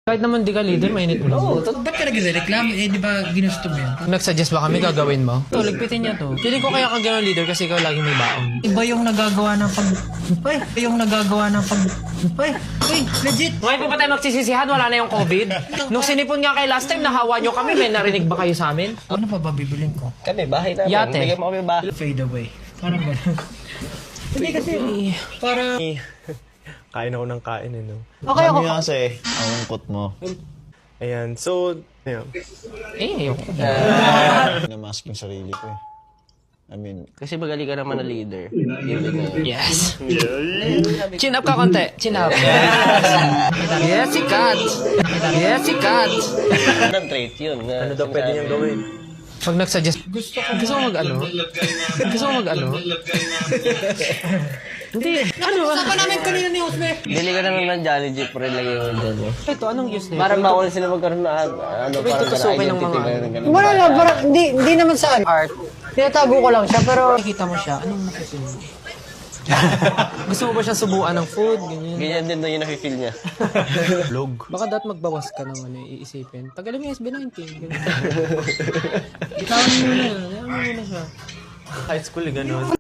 Kahit naman di ka leader, mainit mo lang. Oo, ba't ka nagre-reklamo? Eh, di ba ginusto mo yan? Nagsuggest ba kami gagawin mo? Ito, ligpitin niya to. Feeling ko kaya ka gano'n leader kasi ikaw lagi may baon. Iba yung nagagawa ng pag... Uy, yung nagagawa ng pag... Uy, legit! Ngayon po ba tayo magsisisihan? Wala na yung COVID? Nung sinipon nga kay last time, nahawa nyo kami. May narinig ba kayo sa amin? Ano pa ba bibilin ko? Kami, bahay namin. Yate. Bigyan mo kami bahay. Fade away. Parang gano'n. Hindi kasi, para... Kain ako ng kain eh, no? Okay ako. Sabi nga kasi, ang lungkot mo. Ayan, so, ayun. Ayoko. Namask yung sarili ko eh. I mean, Kasi magaling ka naman na leader. Yes. Chin up ka konti. Chin up. Yes, sikat. Yes, sikat. Anong trait yun? Ano daw pwede niyang gawin? Pag nagsuggest, gusto ko mag-ano? Gusto ko mag-ano? Hindi, ano? Saan namin kanina ni Osme? Dili ka naman ng Jolly Jeep, pero lagay mo dyan. Ito, anong use nito? Parang bawal sila magkaroon na parang tutusukin ng identity mga- ganun, ganun. Wala lang, parang hindi naman sa art. Tinatago ko lang siya, pero... Nakikita mo siya, anong nakikita mo? Gusto mo ba siya subuan ng food? Ganyan. Ganyan din na yung nafe-feel niya. Log. Baka dapat magbawas ka ng ano, iisipin. Tagalin mo yung SB19. Ganyan. Itawan mo na. Itawan mo na siya. High school, gano'n.